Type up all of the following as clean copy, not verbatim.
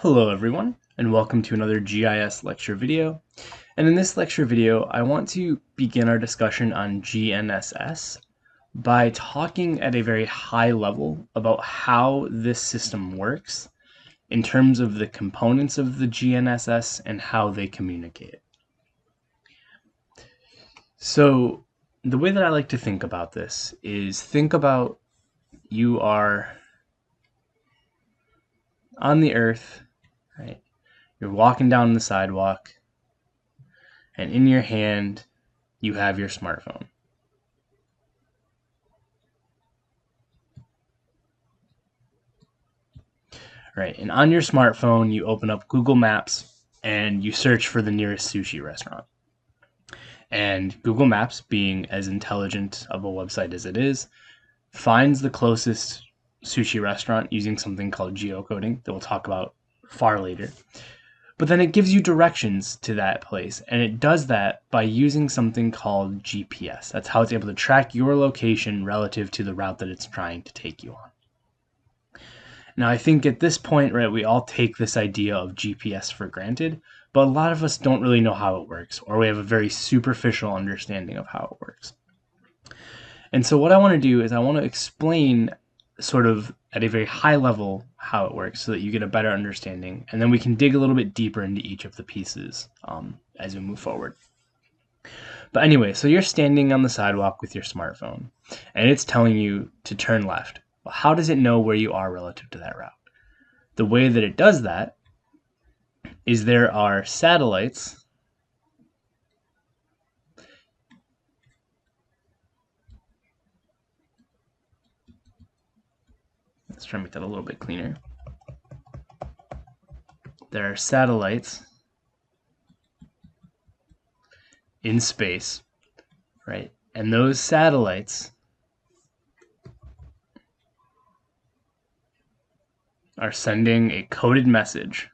Hello everyone, and welcome to another GIS lecture video. And in this lecture video, I want to begin our discussion on GNSS by talking at a very high level about how this system works in terms of the components of the GNSS and how they communicate. So the way that I like to think about this is think about you are on the earth, right? You're walking down the sidewalk, and in your hand, you have your smartphone. Right, and on your smartphone, you open up Google Maps and you search for the nearest sushi restaurant. And Google Maps, being as intelligent of a website as it is, finds the closest sushi restaurant using something called geocoding that we'll talk about far later. But then it gives you directions to that place, and it does that by using something called GPS. That's how it's able to track your location relative to the route that it's trying to take you on. Now, I think at this point, right, we all take this idea of GPS for granted, but a lot of us don't really know how it works, or we have a very superficial understanding of how it works. And so what I want to do is I want to explain sort of at a very high level how it works so that you get a better understanding, and then we can dig a little bit deeper into each of the pieces as we move forward. But anyway, so you're standing on the sidewalk with your smartphone, and it's telling you to turn left. Well, how does it know where you are relative to that route? The way that it does that is there are satellites let's try to make that a little bit cleaner. There are satellites in space, right? And those satellites are sending a coded message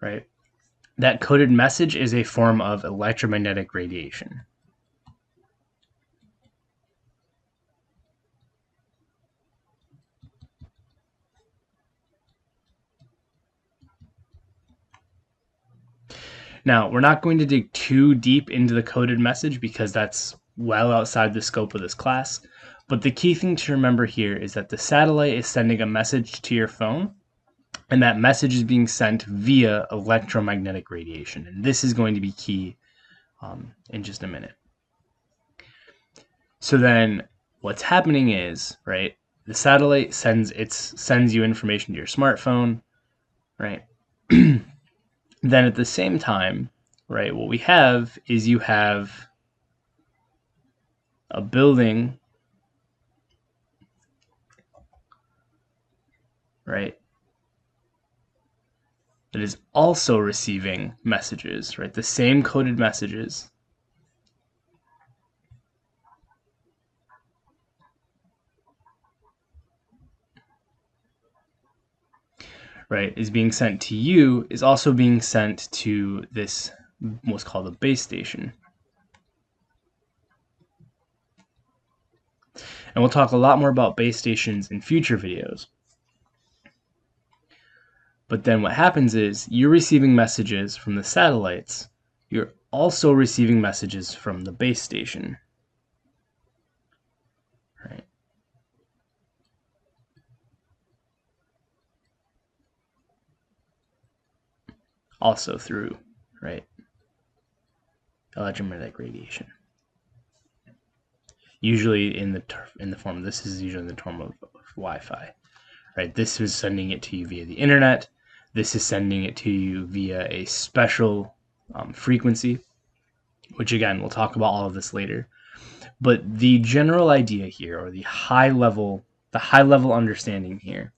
right? That coded message is a form of electromagnetic radiation. Now, we're not going to dig too deep into the coded message because that's well outside the scope of this class, but the key thing to remember here is that the satellite is sending a message to your phone, and that message is being sent via electromagnetic radiation, and this is going to be key in just a minute. So then what's happening is, right, the satellite sends you information to your smartphone, right? Then at the same time, right, what we have is you have a building, right, that is also receiving messages, right, the same coded messages. Right, is being sent to you is also being sent to this what's called a base station. And we'll talk a lot more about base stations in future videos. But then what happens is you're receiving messages from the satellites. You're also receiving messages from the base station. Right. Also through, right, electromagnetic radiation. Usually in the form of this is usually in the form of Wi-Fi. Right. This is sending it to you via the internet. This is sending it to you via a special frequency, which again, we'll talk about all of this later. But the general idea here, or the high level understanding here,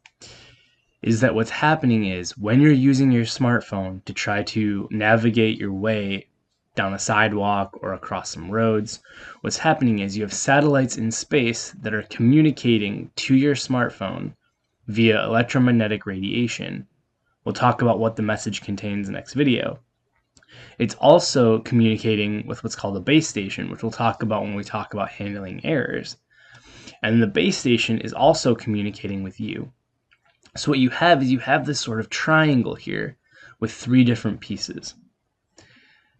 is that what's happening is when you're using your smartphone to try to navigate your way down a sidewalk or across some roads, what's happening is you have satellites in space that are communicating to your smartphone via electromagnetic radiation. We'll talk about what the message contains in the next video. It's also communicating with what's called a base station, which we'll talk about when we talk about handling errors. And the base station is also communicating with you. So what you have is you have this sort of triangle here with 3 different pieces.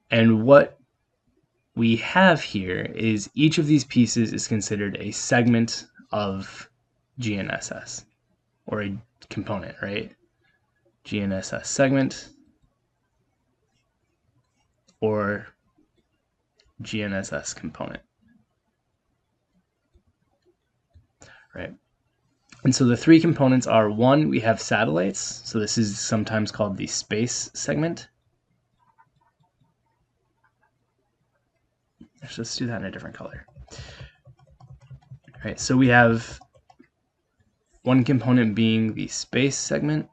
And what we have here is each of these pieces is considered a segment of GNSS, or a component, right? GNSS segment or GNSS component, right? And so the 3 components are, 1, we have satellites. So this is sometimes called the space segment. Let's do that in a different color. All right, so we have one component being the space segment.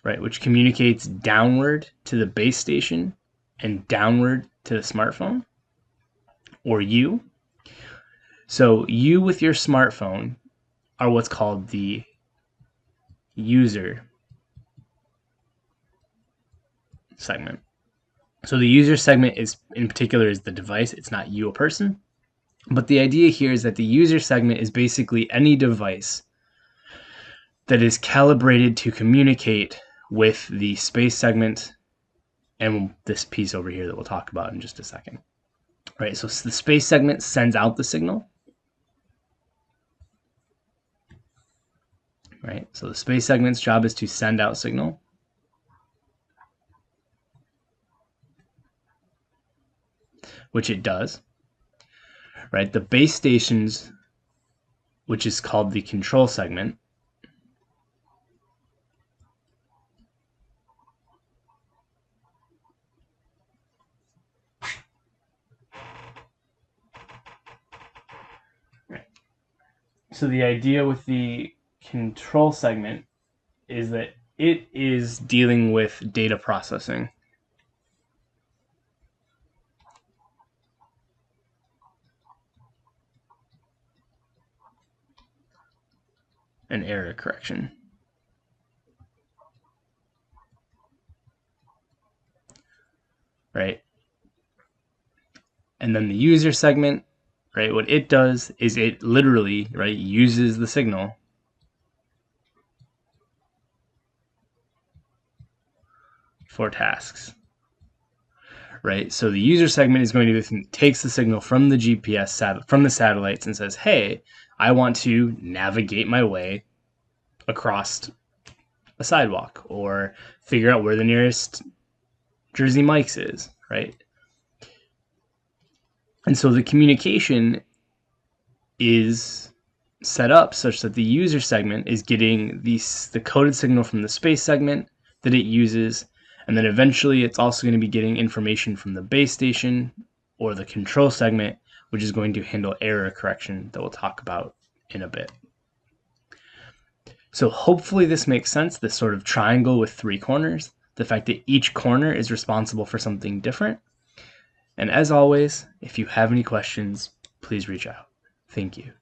Right, which communicates downward to the base station and downward to the smartphone, or you. So you with your smartphone are what's called the user segment. So the user segment is, in particular, is the device. It's not you, a person. But the idea here is that the user segment is basically any device that is calibrated to communicate with the space segment and this piece over here that we'll talk about in just a second. Right, so the space segment sends out the signal. Right, so the space segment's job is to send out signal. Which it does. Right, the base stations, which is called the control segment, so the idea with the control segment is that it is dealing with data processing. And error correction. Right? And then the user segment, right, what it does is it literally, right, uses the signal for tasks. Right, so the user segment is going to takes the signal from the GPS from the satellites and says, "Hey, I want to navigate my way across a sidewalk, or figure out where the nearest Jersey Mike's is," right? And so the communication is set up such that the user segment is getting the coded signal from the space segment that it uses, and then eventually it's also going to be getting information from the base station or the control segment, which is going to handle error correction that we'll talk about in a bit. So hopefully this makes sense, this sort of triangle with 3 corners, the fact that each corner is responsible for something different. And as always, if you have any questions, please reach out. Thank you.